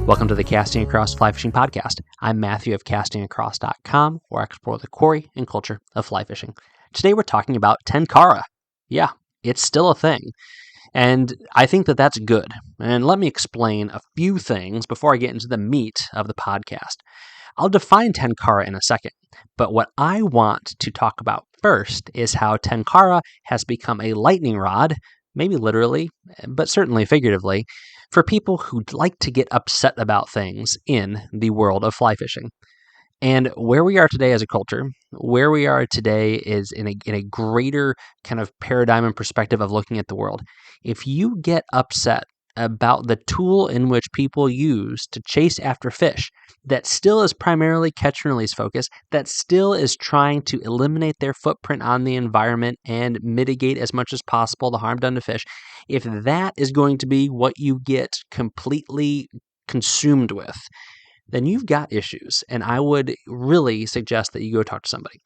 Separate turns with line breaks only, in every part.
Welcome to the Casting Across Fly Fishing Podcast. I'm Matthew of castingacross.com, where I explore the quarry and culture of fly fishing. Today we're talking about Tenkara. Yeah, it's still a thing. And I think that that's good. And let me explain a few things before I get into the meat of the podcast. I'll define Tenkara in a second, but what I want to talk about first is how Tenkara has become a lightning rod, maybe literally, but certainly figuratively, for people who like to get upset about things in the world of fly fishing. And where we are today as a culture, where we are today is in a greater kind of paradigm and perspective of looking at the world. If you get upset about the tool in which people use to chase after fish that still is primarily catch and release focus, that still is trying to eliminate their footprint on the environment and mitigate as much as possible the harm done to fish, if that is going to be what you get completely consumed with, then you've got issues. And I would really suggest that you go talk to somebody.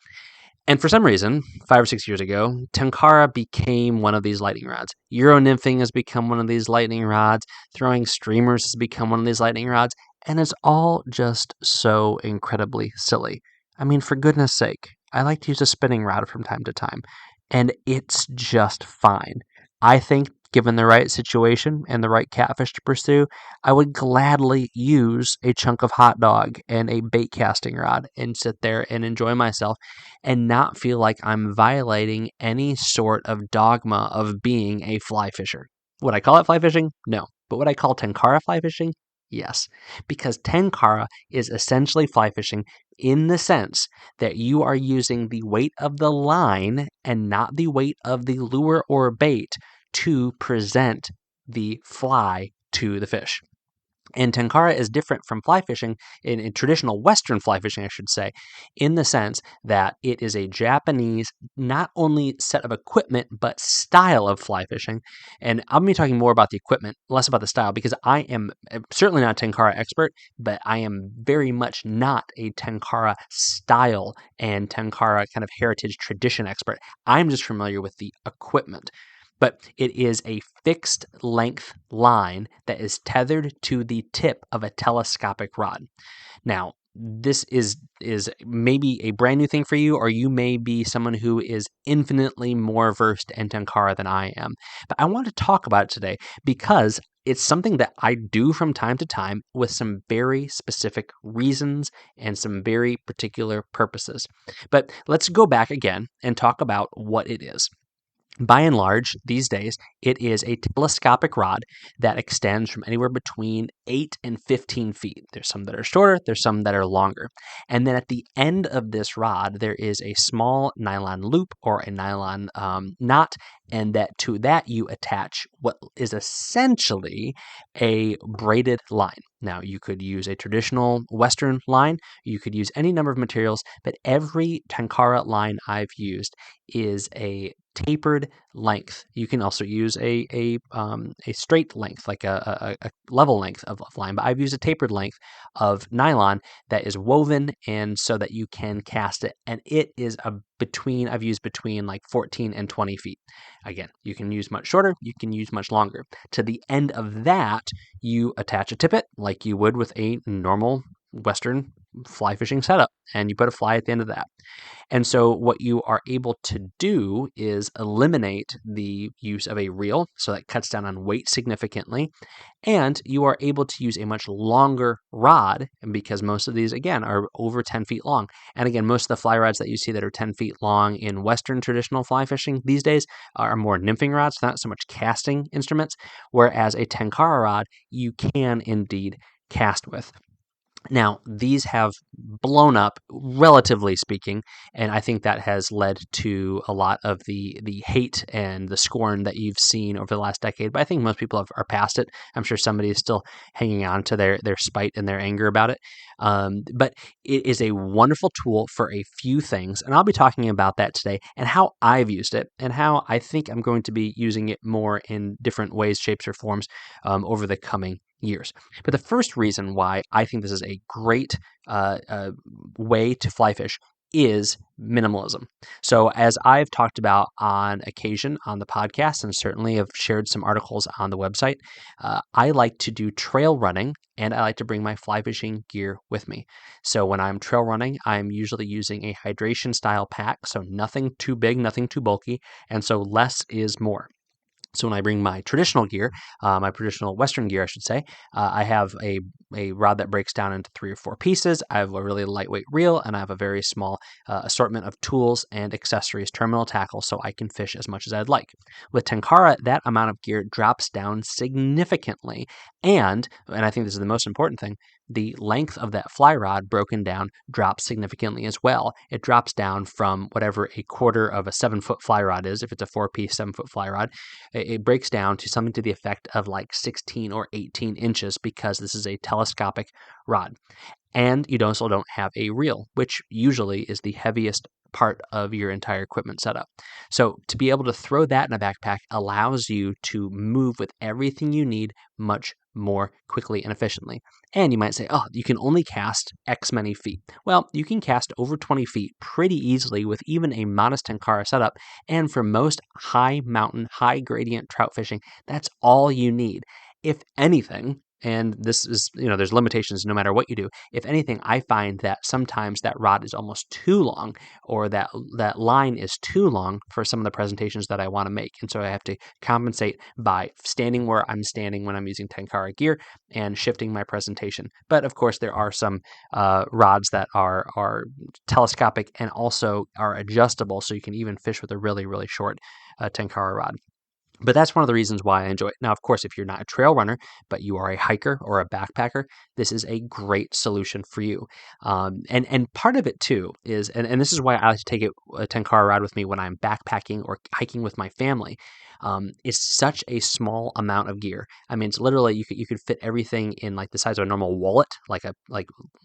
And for some reason, 5 or 6 years ago, Tenkara became one of these lightning rods. Euro nymphing has become one of these lightning rods. Throwing streamers has become one of these lightning rods. And it's all just so incredibly silly. I mean, for goodness sake, I like to use a spinning rod from time to time. And it's just fine. I think given the right situation and the right catfish to pursue, I would gladly use a chunk of hot dog and a bait casting rod and sit there and enjoy myself and not feel like I'm violating any sort of dogma of being a fly fisher. Would I call it fly fishing? No. But would I call Tenkara fly fishing? Yes. Because Tenkara is essentially fly fishing in the sense that you are using the weight of the line and not the weight of the lure or bait to present the fly to the fish. And Tenkara is different from fly fishing, in traditional Western fly fishing, I should say, in the sense that it is a Japanese, not only set of equipment, but style of fly fishing. And I'm going to be talking more about the equipment, less about the style, because I am certainly not a Tenkara expert, but I am very much not a Tenkara style and Tenkara kind of heritage tradition expert. I'm just familiar with the equipment. But it is a fixed length line that is tethered to the tip of a telescopic rod. Now, this is maybe a brand new thing for you, or you may be someone who is infinitely more versed in Tenkara than I am. But I want to talk about it today because it's something that I do from time to time with some very specific reasons and some very particular purposes. But let's go back again and talk about what it is. By and large, these days, it is a telescopic rod that extends from anywhere between 8 and 15 feet. There's some that are shorter, there's some that are longer. And then at the end of this rod, there is a small nylon loop or a nylon knot, and that to that you attach what is essentially a braided line. Now, you could use a traditional Western line, you could use any number of materials, but every Tenkara line I've used is a tapered length. You can also use a straight length, like a level length of line, but I've used a tapered length of nylon that is woven and so that you can cast it. And it is I've used between like 14 and 20 feet. Again, you can use much shorter, you can use much longer. To the end of that, you attach a tippet like you would with a normal Western fly fishing setup, and you put a fly at the end of that. And so what you are able to do is eliminate the use of a reel, so that cuts down on weight significantly, and you are able to use a much longer rod, and because most of these, again, are over 10 feet long. And again, most of the fly rods that you see that are 10 feet long in Western traditional fly fishing these days are more nymphing rods, not so much casting instruments, whereas a Tenkara rod you can indeed cast with. Now, these have blown up, relatively speaking, and I think that has led to a lot of the hate and the scorn that you've seen over the last decade. But I think most people are past it. I'm sure somebody is still hanging on to their spite and their anger about it. But it is a wonderful tool for a few things, and I'll be talking about that today and how I've used it and how I think I'm going to be using it more in different ways, shapes, or forms over the coming years. But the first reason why I think this is a great way to fly fish is minimalism. So as I've talked about on occasion on the podcast, and certainly have shared some articles on the website, I like to do trail running and I like to bring my fly fishing gear with me. So when I'm trail running, I'm usually using a hydration style pack. So nothing too big, nothing too bulky. And so less is more. So when I bring my traditional gear, my traditional Western gear, I should say, I have a rod that breaks down into 3 or 4 pieces. I have a really lightweight reel, and I have a very small assortment of tools and accessories, terminal tackle, so I can fish as much as I'd like. With Tenkara, that amount of gear drops down significantly, and I think this is the most important thing, the length of that fly rod broken down drops significantly as well. It drops down from whatever a quarter of a 7-foot fly rod is, if it's a 4-piece 7-foot fly rod. It breaks down to something to the effect of like 16 or 18 inches because this is a telescopic rod. And you also don't have a reel, which usually is the heaviest part of your entire equipment setup. So to be able to throw that in a backpack allows you to move with everything you need much more quickly and efficiently. And you might say, oh, you can only cast X many feet. Well, you can cast over 20 feet pretty easily with even a modest Tenkara setup. And for most high mountain, high gradient trout fishing, that's all you need. If anything, and this is, there's limitations no matter what you do. If anything, I find that sometimes that rod is almost too long or that line is too long for some of the presentations that I want to make. And so I have to compensate by standing where I'm standing when I'm using Tenkara gear and shifting my presentation. But of course, there are some rods that are telescopic and also are adjustable, so you can even fish with a really, really short Tenkara rod. But that's one of the reasons why I enjoy it. Now, of course, if you're not a trail runner, but you are a hiker or a backpacker, this is a great solution for you. And part of it too is, and this is why I like to take a Tenkara rod with me when I'm backpacking or hiking with my family. It's such a small amount of gear. I mean, it's literally you could fit everything in like the size of a normal wallet, like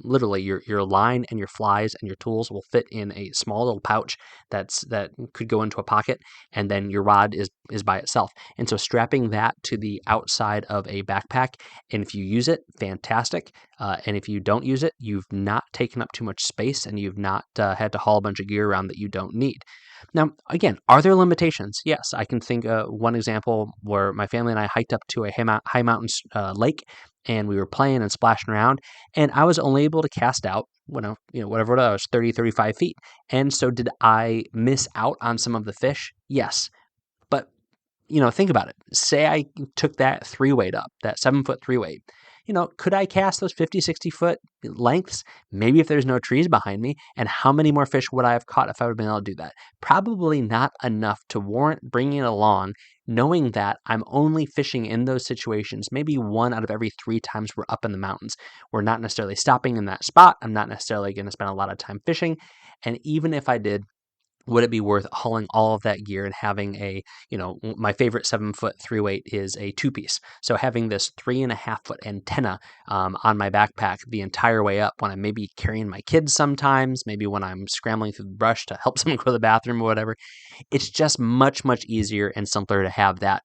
literally your line and your flies and your tools will fit in a small little pouch that could go into a pocket, and then your rod is by itself. And so strapping that to the outside of a backpack, and if you use it, fantastic. And if you don't use it, you've not taken up too much space and you've not had to haul a bunch of gear around that you don't need. Now, again, are there limitations? Yes, I can think one example where my family and I hiked up to a high mountain lake, and we were playing and splashing around, and I was only able to cast out, whatever it was, 30, 35 feet. And so did I miss out on some of the fish? Yes. But think about it. Say I took that 3-weight up, that 7-foot 3-weight. Could I cast those 50, 60-foot lengths? Maybe if there's no trees behind me. And how many more fish would I have caught if I would have been able to do that? Probably not enough to warrant bringing it along, knowing that I'm only fishing in those situations maybe 1 out of every 3 times we're up in the mountains. We're not necessarily stopping in that spot. I'm not necessarily going to spend a lot of time fishing. And even if I did, would it be worth hauling all of that gear and having my favorite 7-foot 3-weight is a 2-piece. So having this 3.5-foot antenna on my backpack the entire way up when I'm maybe carrying my kids sometimes, maybe when I'm scrambling through the brush to help someone go to the bathroom or whatever, it's just much, much easier and simpler to have that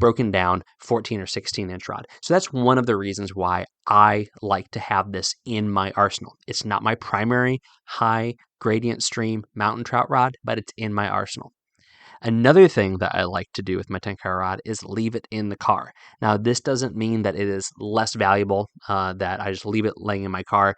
broken down 14 or 16-inch rod. So that's one of the reasons why I like to have this in my arsenal. It's not my primary high gradient stream mountain trout rod, but it's in my arsenal. Another thing that I like to do with my Tenkara rod is leave it in the car. Now, this doesn't mean that it is less valuable, that I just leave it laying in my car,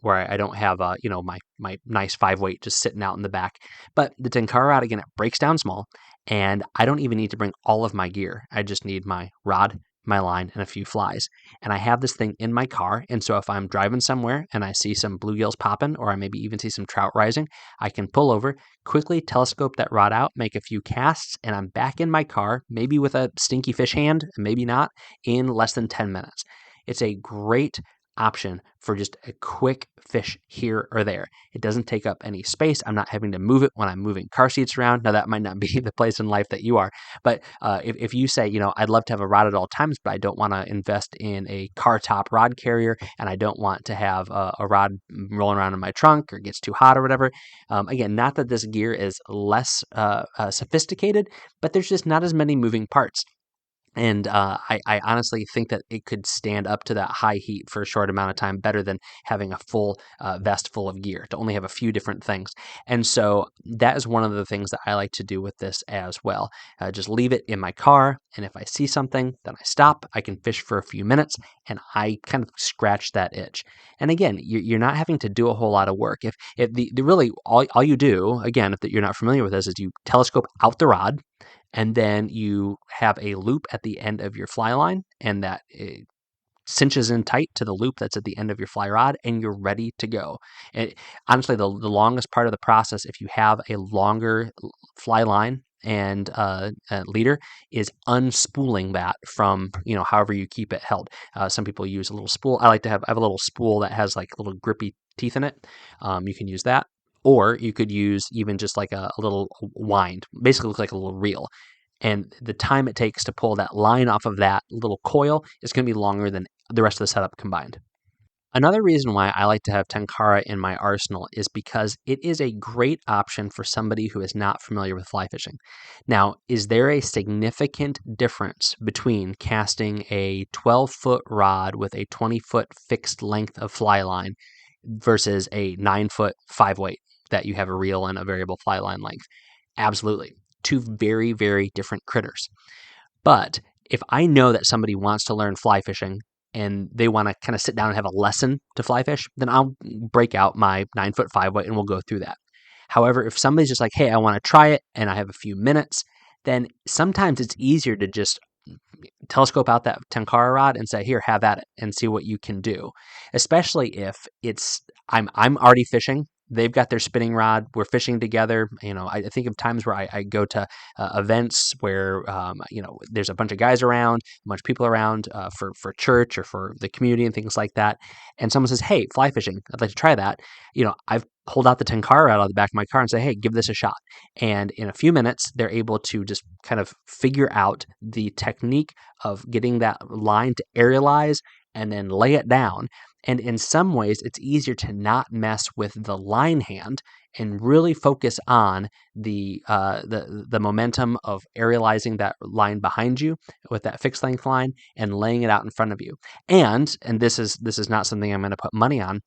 where I don't have, my nice 5-weight just sitting out in the back. But the Tenkara rod, again, it breaks down small, and I don't even need to bring all of my gear. I just need my rod, my line, and a few flies. And I have this thing in my car, and so if I'm driving somewhere and I see some bluegills popping, or I maybe even see some trout rising, I can pull over, quickly telescope that rod out, make a few casts, and I'm back in my car, maybe with a stinky fish hand, maybe not, in less than 10 minutes. It's a great option for just a quick fish here or there. It doesn't take up any space. I'm not having to move it when I'm moving car seats around. Now, that might not be the place in life that you are, but if you say, I'd love to have a rod at all times, but I don't want to invest in a car top rod carrier, and I don't want to have a rod rolling around in my trunk or it gets too hot or whatever. Again, not that this gear is less sophisticated, but there's just not as many moving parts. And I honestly think that it could stand up to that high heat for a short amount of time better than having a full vest full of gear, to only have a few different things. And so that is one of the things that I like to do with this as well. Just leave it in my car, and if I see something, then I stop. I can fish for a few minutes, and I kind of scratch that itch. And again, you're not having to do a whole lot of work. If the really all you do, again, if you're not familiar with this, is you telescope out the rod, and then you have a loop at the end of your fly line, and that cinches in tight to the loop that's at the end of your fly rod, and you're ready to go. And honestly, the longest part of the process, if you have a longer fly line and leader, is unspooling that from however you keep it held. Some people use a little spool. I have a little spool that has like little grippy teeth in it. You can use that. Or you could use even just like a little wind, basically looks like a little reel. And the time it takes to pull that line off of that little coil is going to be longer than the rest of the setup combined. Another reason why I like to have Tenkara in my arsenal is because it is a great option for somebody who is not familiar with fly fishing. Now, is there a significant difference between casting a 12-foot rod with a 20-foot fixed length of fly line versus a 9-foot 5-weight that you have a reel and a variable fly line length? Absolutely. Two very, very different critters. But if I know that somebody wants to learn fly fishing and they want to kind of sit down and have a lesson to fly fish, then I'll break out my 9-foot 5-weight and we'll go through that. However, if somebody's just like, hey, I want to try it and I have a few minutes, then sometimes it's easier to just telescope out that Tenkara rod and say, here, have at it, and see what you can do. Especially if I'm already fishing. They've got their spinning rod. We're fishing together. I think of times where I go to events where there's a bunch of guys around, a bunch of people around for church or for the community and things like that. And someone says, "Hey, fly fishing. I'd like to try that." I've pulled out the Tenkara out of the back of my car and say, "Hey, give this a shot." And in a few minutes, they're able to just kind of figure out the technique of getting that line to aerialize and then lay it down. And in some ways, it's easier to not mess with the line hand and really focus on the momentum of aerializing that line behind you with that fixed length line and laying it out in front of you. And this is not something I'm going to put money on,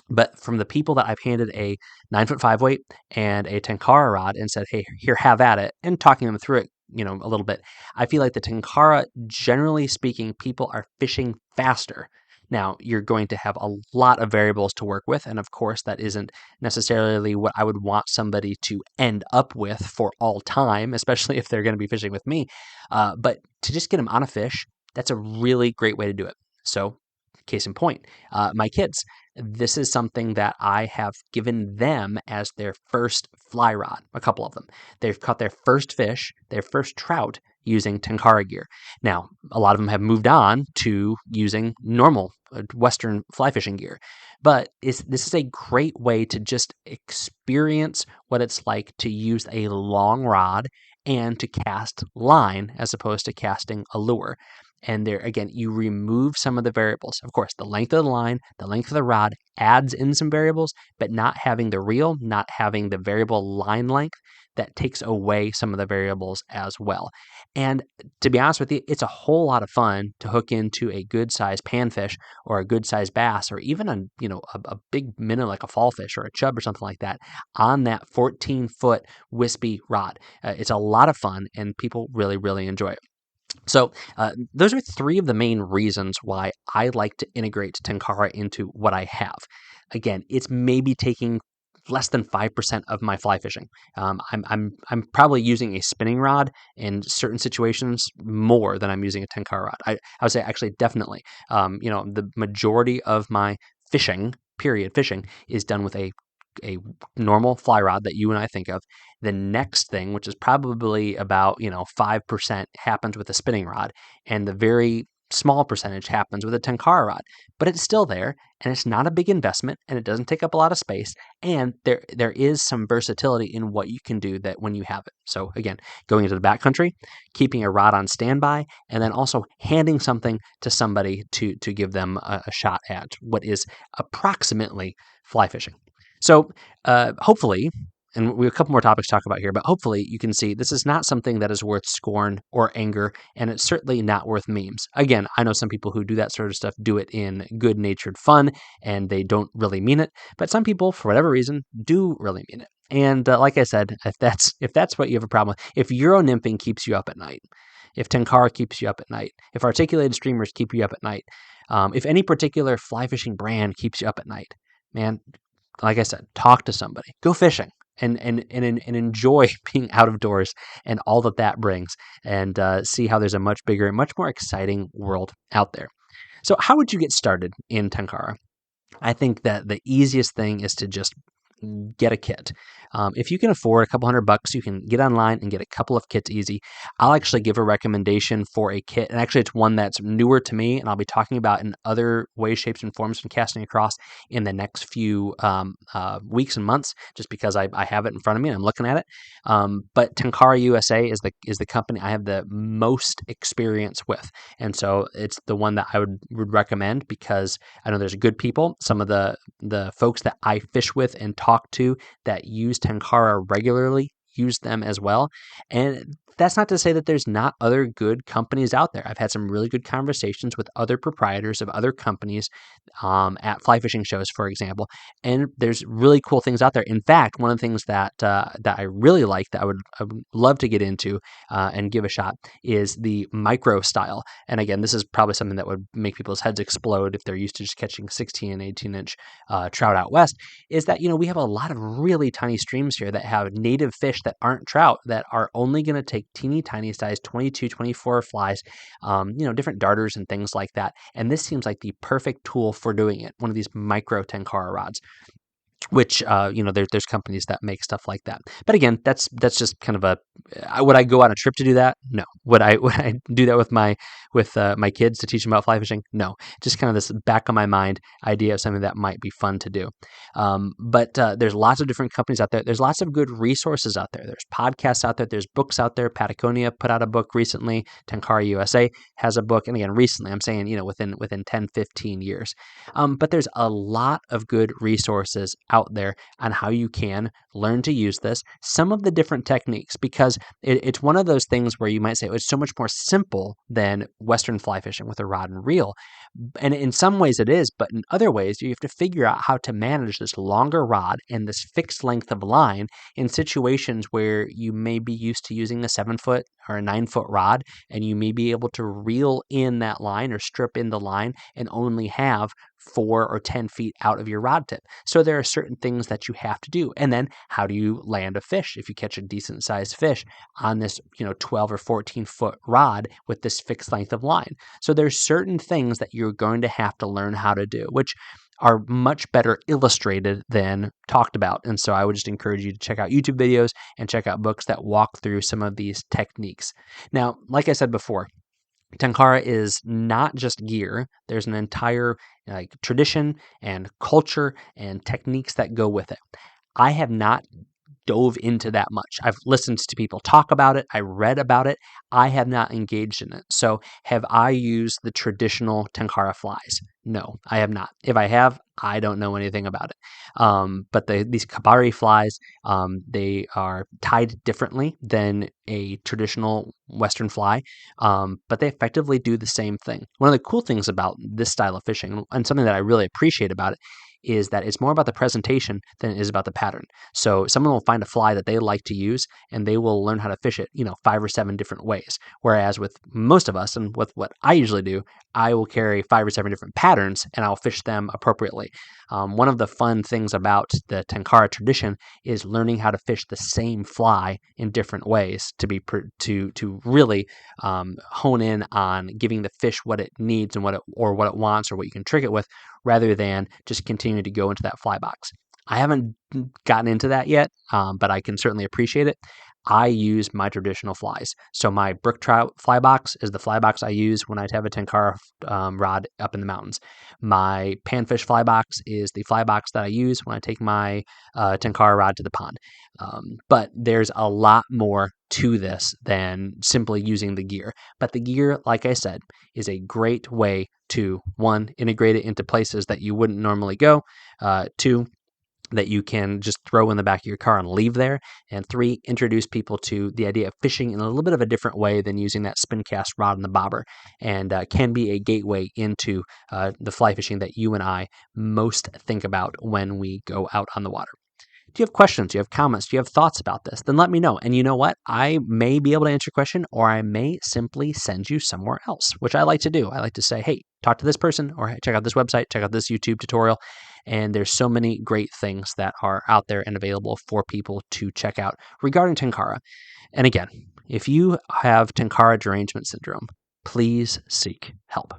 but from the people that I've handed a 9-foot 5-weight and a Tenkara rod and said, "Hey, here, have at it," and talking them through it, a little bit, I feel like the Tenkara, generally speaking, people are fishing faster. Now, you're going to have a lot of variables to work with, and of course, that isn't necessarily what I would want somebody to end up with for all time, especially if they're going to be fishing with me. But to just get them on a fish, that's a really great way to do it. So, case in point, my kids, this is something that I have given them as their first fly rod, a couple of them. They've caught their first fish, their first trout, using Tenkara gear. Now, a lot of them have moved on to using normal Western fly fishing gear. But this is a great way to just experience what it's like to use a long rod and to cast line as opposed to casting a lure. And there, again, you remove some of the variables. Of course, the length of the line, the length of the rod adds in some variables, but not having the reel, not having the variable line length, that takes away some of the variables as well. And to be honest with you, it's a whole lot of fun to hook into a good sized panfish or a good sized bass or even a big minnow like a fall fish or a chub or something like that on that 14-foot wispy rod. It's a lot of fun and people really, really enjoy it. So those are three of the main reasons why I like to integrate Tenkara into what I have. Again, it's maybe taking less than 5% of my fly fishing. I'm probably using a spinning rod in certain situations more than I'm using a Tenkara rod. I would say actually definitely. The majority of my fishing, period fishing, is done with a normal fly rod that you and I think of. The next thing, which is probably about 5%, happens with a spinning rod, and the very small percentage happens with a Tenkara rod. But it's still there, and it's not a big investment, and it doesn't take up a lot of space, and there is some versatility in what you can do that when you have it. So again, going into the backcountry, keeping a rod on standby, and then also handing something to somebody to give them a shot at what is approximately fly fishing. So hopefully, and we have a couple more topics to talk about here, but hopefully you can see this is not something that is worth scorn or anger, and it's certainly not worth memes. Again, I know some people who do that sort of stuff do it in good-natured fun, and they don't really mean it, but some people, for whatever reason, do really mean it. And like I said, if that's what you have a problem with, if Euro nymphing keeps you up at night, if Tenkara keeps you up at night, if articulated streamers keep you up at night, if any particular fly fishing brand keeps you up at night, man, like I said, talk to somebody, go fishing, and enjoy being out of doors and all that that brings, and see how there's a much bigger, much more exciting world out there. So, how would you get started in Tenkara? I think that the easiest thing is to just get a kit. If you can afford a couple $100, you can get online and get a couple of kits easy. I'll actually give a recommendation for a kit, and actually it's one that's newer to me, and I'll be talking about in other ways, shapes, and forms from Casting Across in the next few weeks and months, just because I have it in front of me and I'm looking at it. But Tenkara USA is the company I have the most experience with, and so it's the one that I would recommend because I know there's good people. Some of the folks that I fish with and talk to that use Tenkara regularly use them as well. And that's not to say that there's not other good companies out there. I've had some really good conversations with other proprietors of other companies at fly fishing shows, for example, and there's really cool things out there. In fact, one of the things that I really like that I would love to get into and give a shot is the micro style. And again, this is probably something that would make people's heads explode if they're used to just catching 16 and 18-inch trout out west, is that, we have a lot of really tiny streams here that have native fish that aren't trout that are only going to take teeny tiny size 22, 24 flies, different darters and things like that. And this seems like the perfect tool for doing it. One of these micro Tenkara rods, which there's companies that make stuff like that. But again, that's just kind of would I go on a trip to do that? No. Would I do that with my kids to teach them about fly fishing? No. Just kind of this back of my mind idea of something that might be fun to do. But there's lots of different companies out there. There's lots of good resources out there. There's podcasts out there. There's books out there. Patagonia put out a book recently. Tenkara USA has a book, and again, recently, I'm saying within 10, 15 years. But there's a lot of good resources out there on how you can learn to use this, some of the different techniques, because it's one of those things where you might say, it's so much more simple than Western fly fishing with a rod and reel. And in some ways it is, but in other ways you have to figure out how to manage this longer rod and this fixed length of line in situations where you may be used to using a 7-foot or a 9-foot rod, and you may be able to reel in that line or strip in the line and only have 4 or 10 feet out of your rod tip. So there are certain things that you have to do. And then how do you land a fish if you catch a decent sized fish on this 12 or 14 foot rod with this fixed length of line? So there's certain things that you're going to have to learn how to do, which are much better illustrated than talked about. And so I would just encourage you to check out YouTube videos and check out books that walk through some of these techniques. Now, like I said before, Tenkara is not just gear. There's an entire tradition and culture and techniques that go with it. I have not dove into that much. I've listened to people talk about it. I read about it. I have not engaged in it. So have I used the traditional Tenkara flies? No, I have not. If I have, I don't know anything about it. But these Kabari flies, they are tied differently than a traditional Western fly, but they effectively do the same thing. One of the cool things about this style of fishing, and something that I really appreciate about it, is that it's more about the presentation than it is about the pattern. So someone will find a fly that they like to use, and they will learn how to fish it, 5 or 7 different ways. Whereas with most of us, and with what I usually do, I will carry 5 or 7 different patterns, and I'll fish them appropriately. One of the fun things about the Tenkara tradition is learning how to fish the same fly in different ways to really hone in on giving the fish what it needs and what it wants or what you can trick it with, rather than just continue to go into that fly box. I haven't gotten into that yet, but I can certainly appreciate it. I use my traditional flies. So my brook trout fly box is the fly box I use when I have a Tenkara rod up in the mountains. My panfish fly box is the fly box that I use when I take my Tenkara rod to the pond. But there's a lot more to this than simply using the gear. But the gear, like I said, is a great way to, 1, integrate it into places that you wouldn't normally go, 2, that you can just throw in the back of your car and leave there. And 3, introduce people to the idea of fishing in a little bit of a different way than using that spin cast rod and the bobber, and can be a gateway into the fly fishing that you and I most think about when we go out on the water. Do you have questions? Do you have comments? Do you have thoughts about this? Then let me know. And you know what? I may be able to answer your question, or I may simply send you somewhere else, which I like to do. I like to say, hey, talk to this person, or hey, check out this website, check out this YouTube tutorial. And there's so many great things that are out there and available for people to check out regarding Tenkara. And again, if you have Tenkara Derangement Syndrome, please seek help.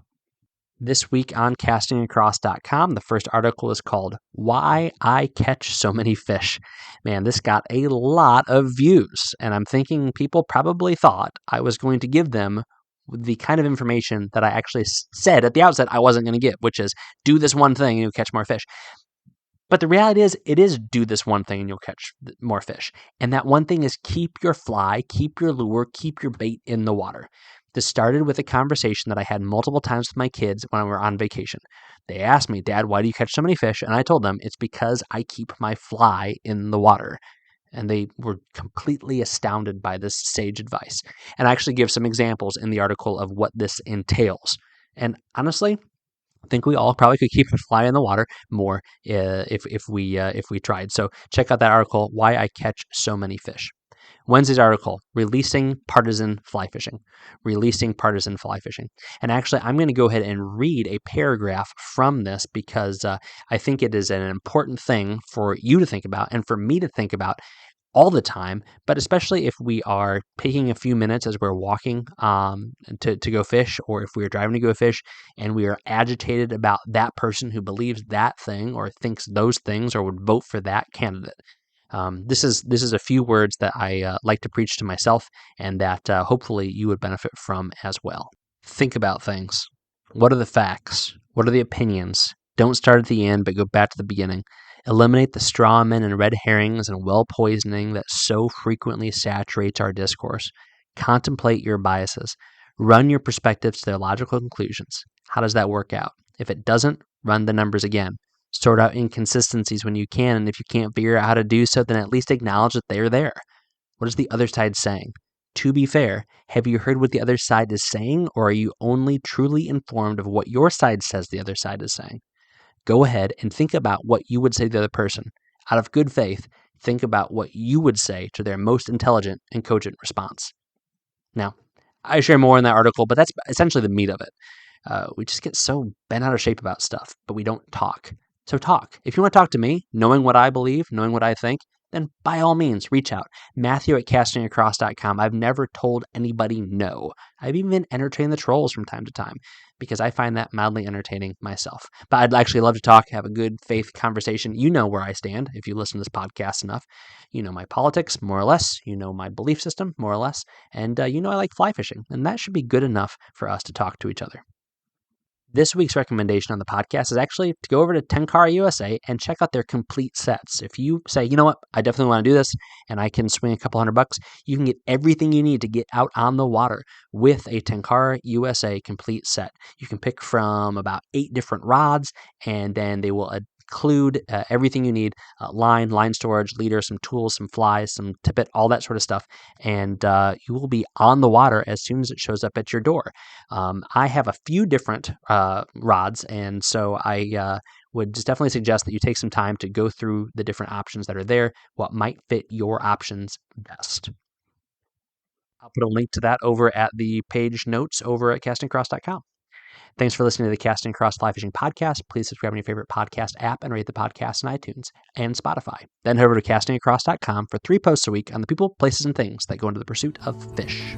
This week on castingacross.com, the first article is called Why I Catch So Many Fish. Man, this got a lot of views, and I'm thinking people probably thought I was going to give them the kind of information that I actually said at the outset I wasn't going to give, which is do this one thing and you'll catch more fish. But the reality is, it is do this one thing and you'll catch more fish. And that one thing is keep your fly, keep your lure, keep your bait in the water. This started with a conversation that I had multiple times with my kids when we were on vacation. They asked me, Dad, why do you catch so many fish? And I told them, it's because I keep my fly in the water. And they were completely astounded by this sage advice. And I actually give some examples in the article of what this entails. And honestly, I think we all probably could keep a fly in the water more if we tried. So check out that article, Why I Catch So Many Fish. Wednesday's article, Releasing Partisan Fly Fishing. Releasing Partisan Fly Fishing. And actually, I'm going to go ahead and read a paragraph from this because I think it is an important thing for you to think about and for me to think about all the time, but especially if we are taking a few minutes as we're walking to go fish, or if we are driving to go fish and we are agitated about that person who believes that thing or thinks those things or would vote for that candidate. This is a few words that I like to preach to myself, and that hopefully you would benefit from as well. Think about things. What are the facts? What are the opinions? Don't start at the end, but go back to the beginning. Eliminate the straw men and red herrings and well poisoning that so frequently saturates our discourse. Contemplate your biases. Run your perspectives to their logical conclusions. How does that work out? If it doesn't, run the numbers again. Sort out inconsistencies when you can, and if you can't figure out how to do so, then at least acknowledge that they're there. What is the other side saying? To be fair, have you heard what the other side is saying, or are you only truly informed of what your side says the other side is saying? Go ahead and think about what you would say to the other person. Out of good faith, think about what you would say to their most intelligent and cogent response. Now, I share more in that article, but that's essentially the meat of it. We just get so bent out of shape about stuff, but we don't talk. So talk. If you want to talk to me, knowing what I believe, knowing what I think, then by all means, reach out. Matthew at castingacross.com. I've never told anybody no. I've even entertained the trolls from time to time because I find that mildly entertaining myself. But I'd actually love to talk, have a good faith conversation. You know where I stand if you listen to this podcast enough. You know my politics, more or less. You know my belief system, more or less. And you know I like fly fishing. And that should be good enough for us to talk to each other. This week's recommendation on the podcast is actually to go over to Tenkara USA and check out their complete sets. If you say, you know what, I definitely want to do this and I can swing a couple $100, you can get everything you need to get out on the water with a Tenkara USA complete set. You can pick from about 8 different rods, and then they will include everything you need, line storage, leader, some tools, some flies, some tippet, all that sort of stuff. And you will be on the water as soon as it shows up at your door. I have a few different rods, and so I would just definitely suggest that you take some time to go through the different options that are there, what might fit your options best. I'll put a link to that over at the page notes over at castingcross.com. Thanks for listening to the Casting Across Fly Fishing Podcast. Please subscribe on your favorite podcast app and rate the podcast on iTunes and Spotify. Then head over to castingacross.com for 3 posts a week on the people, places, and things that go into the pursuit of fish.